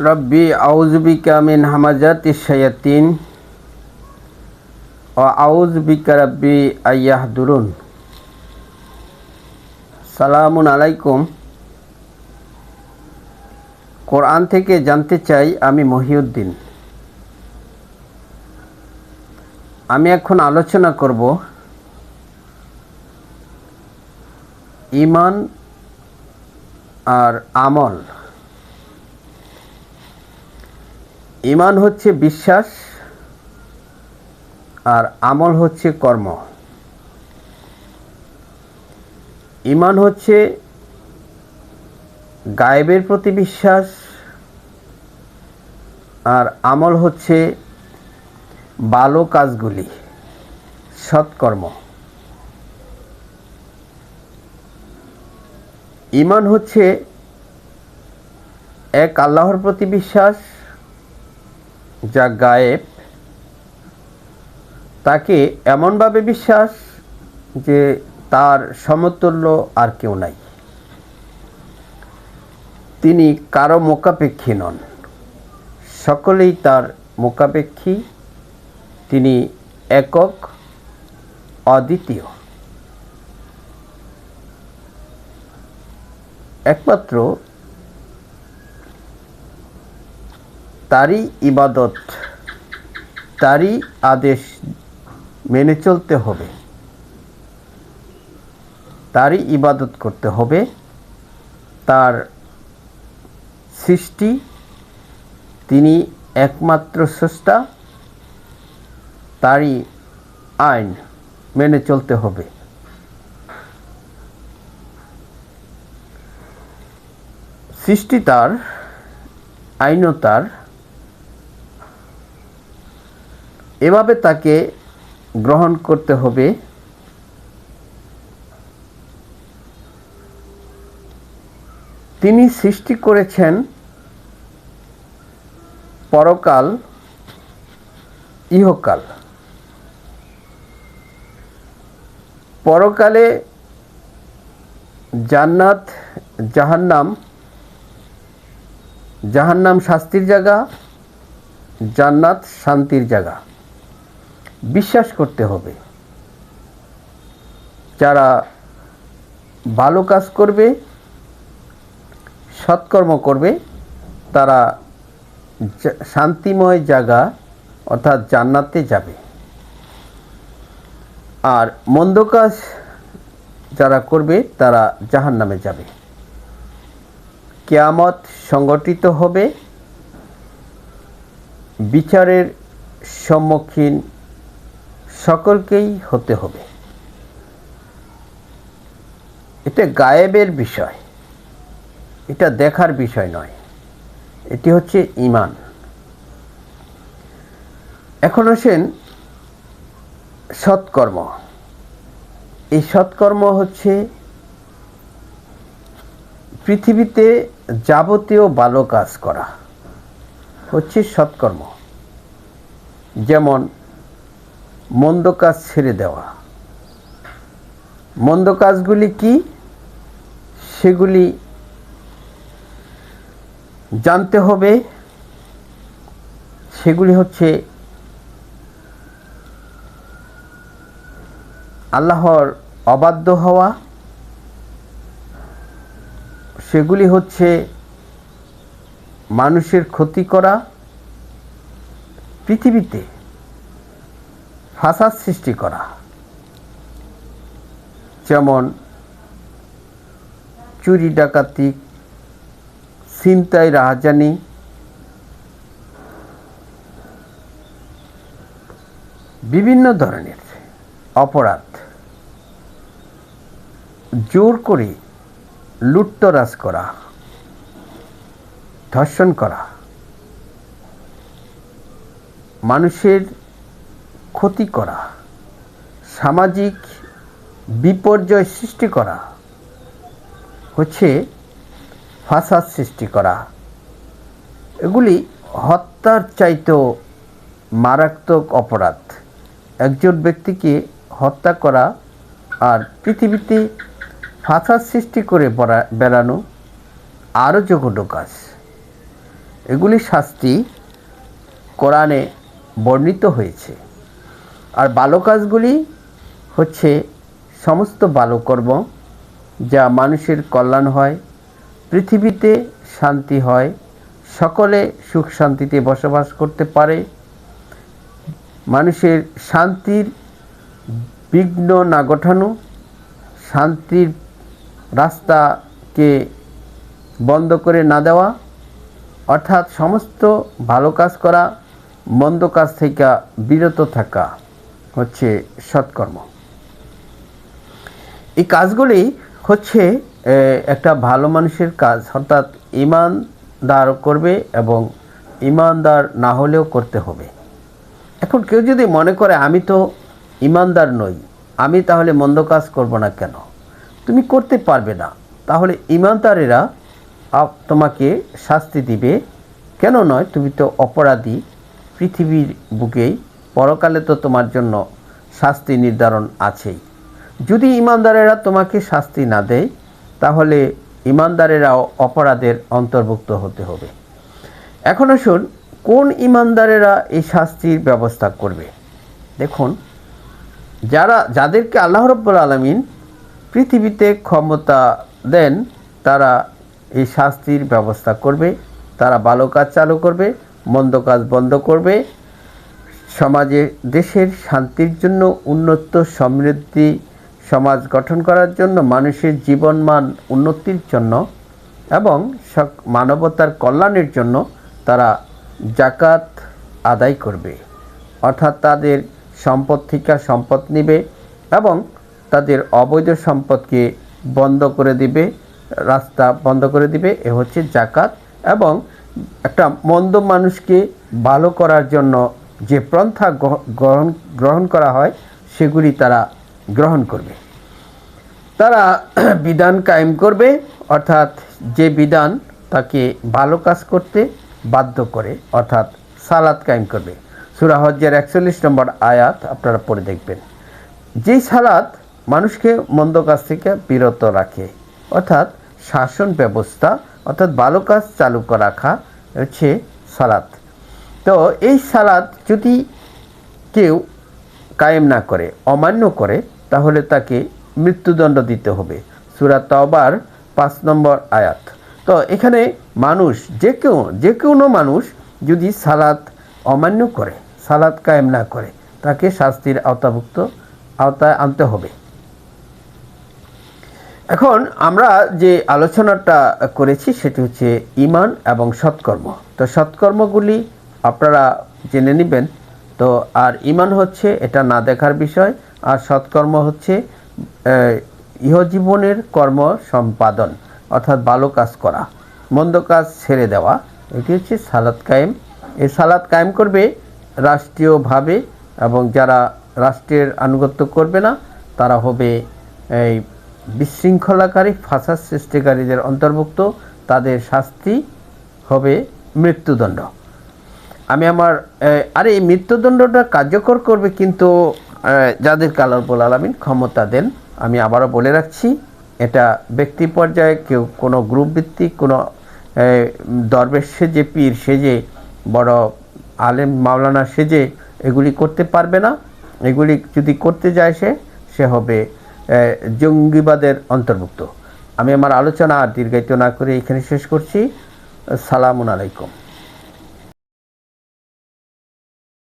রব্বি আউযু বিকা মিন হামাযাতিশ শায়াতিন ওয়া আউযু বিকা রব্বি আইয়াহদুরুন। সালামুন আলাইকুম। কোরআন থেকে জানতে চাই, আমি মহিউদ্দিন। আমি এখন আলোচনা করব ঈমান আর আমল। ঈমান হচ্ছে বিশ্বাস আর আমল হচ্ছে কর্ম। ঈমান হচ্ছে গায়েবের প্রতি বিশ্বাস আর আমল হচ্ছে ভালো কাজগুলি, সৎকর্ম। ঈমান হচ্ছে এক আল্লাহর প্রতি বিশ্বাস, যা গায়েব, তাকে এমনভাবে বিশ্বাস যে তার সমতুল্য আর কেউ নাই। তিনি কারো মোকাপেক্ষী নন, সকলেই তার মোকাপেক্ষী। তিনি একক, অদ্বিতীয়, একমাত্র তারই ইবাদত, তারই আদেশ মেনে চলতে হবে, তারই ইবাদত করতে হবে। তার সৃষ্টি, তিনি একমাত্র স্রষ্টা, তারই আইন মেনে চলতে হবে। সৃষ্টি তার, আইনও তার, এভাবে তাকে গ্রহণ করতে হবে। তিনি সৃষ্টি করেছেন পরকাল, ইহকাল। পরকালে জান্নাত, জাহান্নাম। জাহান্নাম শাস্তির জায়গা, জান্নাত শান্তির জায়গা। বিশ্বাস করতে হবে। যারা ভালো কাজ করবে, সৎকর্ম করবে, তারা শান্তিময় জায়গা অর্থাৎ জান্নাতে যাবে। আর মন্দ কাজ যারা করবে, তারা জাহান্নামে যাবে। কিয়ামত সংগঠিত হবে, বিচারের সম্মুখীন সকলকেই হতে হবে। এটা গায়েবের বিষয়, এটা দেখার বিষয় নয়। এটি হচ্ছে ঈমান। এখন আসেন সৎকর্ম। এই সৎকর্ম হচ্ছে পৃথিবীতে যাবতীয় ভালো কাজ করা হচ্ছে সৎকর্ম। যেমন মন্দ কাজ ছেড়ে দেওয়া। মন্দ কাজগুলি কি, সেগুলি জানতে হবে। সেগুলি হচ্ছে আল্লাহর অবাধ্য হওয়া, সেগুলি হচ্ছে মানুষের ক্ষতি করা, পৃথিবীতে ফাসাদ সৃষ্টি করা। যেমন চুরি ডাকাতি, ছিনতাই, রাহাজানি, বিভিন্ন ধরনের অপরাধ, জোর করে লুটতরাজ করা, ধর্ষণ করা, মানুষের ক্ষতি করা, সামাজিক বিপর্যয় সৃষ্টি করা হচ্ছে ফাসাদ সৃষ্টি করা। এগুলি হত্যার চাইতেও মারাত্মক অপরাধ। একজন ব্যক্তিকে হত্যা করা আর পৃথিবীতে ফাসাদ সৃষ্টি করে বেড়ানো আরও জঘন্য কাজ। এগুলি শাস্তি কোরআনে বর্ণিত হয়েছে। আর ভালো কাজগুলি হচ্ছে সমস্ত ভালো কর্ম যা মানুষের কল্যাণ হয়, পৃথিবীতে শান্তি হয়, সকলে সুখ শান্তিতে বসবাস করতে পারে, মানুষের শান্তির বিঘ্ন না ঘটানো, শান্তির রাস্তাকে বন্ধ করে না দেওয়া, অর্থাৎ সমস্ত ভালো কাজ করা, মন্দ কাজ থেকে বিরত থাকা হচ্ছে সৎকর্ম। এই কাজগুলি হচ্ছে একটা ভালো মানুষের কাজ, অর্থাৎ ইমানদার করবে এবং ইমানদার না হলেও করতে হবে। এখন কেউ যদি মনে করে আমি তো ইমানদার নই, আমি তাহলে মন্দ কাজ করব না কেন? তুমি করতে পারবে না, তাহলে ইমানদারেরা তোমাকে শাস্তি দিবে। কেন নয়? তুমি তো অপরাধী পৃথিবীর বুকেই, পরকালে তো তোমার জন্য শাস্তি নির্ধারণ আছেই। যদি ইমানদারেরা তোমাকে শাস্তি না দেয়, তাহলে ইমানদারেরাও অপরাধের অন্তর্ভুক্ত হতে হবে। এখন আসুন, কোন ইমানদারেরা এই শাস্তির ব্যবস্থা করবে? দেখুন, যাদেরকে আল্লাহ রাব্বুল আলামিন পৃথিবীতে ক্ষমতা দেন, তারা এই শাস্তির ব্যবস্থা করবে। তারা ভালো কাজ চালু করবে, মন্দ কাজ বন্ধ করবে, সমাজে দেশের শান্তির জন্য, উন্নত সমৃদ্ধি সমাজ গঠন করার জন্য, মানুষের জীবনমান উন্নতির জন্য এবং মানবতার কল্যাণের জন্য তারা যাকাত আদায় করবে। অর্থাৎ তাদের সম্পদ থেকে সম্পদ নেবে এবং তাদের অবৈধ সম্পদকে বন্ধ করে দিবে, রাস্তা বন্ধ করে দিবে। এ হচ্ছে যাকাত। এবং একটা মন্দ মানুষকে ভালো করার জন্য যে পন্থা গ্রহণ করা হয়, সেগুলি তারা গ্রহণ করবে। তারা বিধান কায়েম করবে, অর্থাৎ যে বিধান তাকে ভালো কাজ করতে বাধ্য করে, অর্থাৎ সালাত কায়েম করবে। সূরা হজ্জের ৪১ নম্বর আয়াত আপনারা পড়ে দেখবেন। যেই সালাত মানুষকে মন্দ কাজ থেকে বিরত রাখে, অর্থাৎ শাসন ব্যবস্থা, অর্থাৎ ভালো কাজ চালু রাখা হচ্ছে সালাত। তো এই সালাত যদি কেউ কায়েম না করে, অমান্য করে, তাহলে তাকে মৃত্যুদণ্ড দিতে হবে। সূরা তাওবার ৫ নম্বর আয়াত। তো এখানে মানুষ, যে কোনো মানুষ যদি সালাত অমান্য করে, সালাত কায়েম না করে, তাকে শাস্তির আওতায় আনতে হবে। এখন আমরা যে আলোচনাটা করেছি সেটি হচ্ছে ঈমান এবং সৎকর্ম। তো সৎকর্মগুলি আপনারা জেনে নেবেন। তো আর ঈমান হচ্ছে এটা না দেখার বিষয়, আর সৎকর্ম হচ্ছে ইহজীবনের কর্ম সম্পাদন, অর্থাৎ ভালো কাজ করা, মন্দ কাজ ছেড়ে দেওয়া। এটি হচ্ছে সালাত কায়েম। এই সালাত কায়েম করবে রাষ্ট্রীয়ভাবে, এবং যারা রাষ্ট্রের আনুগত্য করবে না তারা হবে এই বিশৃঙ্খলাকারী, ফাসাদ সৃষ্টিকারীদের অন্তর্ভুক্ত। তাদের শাস্তি হবে মৃত্যুদণ্ড। এই মৃত্যুদণ্ডটা কার্যকর করবে কিন্তু যাদেরকে আল্লাহ রাব্বুল আলামিন ক্ষমতা দেন। আমি আবারও বলে রাখছি, এটা ব্যক্তি পর্যায়ে কেউ কোনো গ্রুপ ভিত্তিক, কোনো দরবেশ সেজে, পীর সেজে, বড় আলেম মাওলানা সেজে এগুলি করতে পারবে না। এগুলি যদি করতে যায় সে হবে জঙ্গিবাদের অন্তর্ভুক্ত। আমি আমার আলোচনা আর দীর্ঘায়িত না করে এখানে শেষ করছি। আসসালামু আলাইকুম।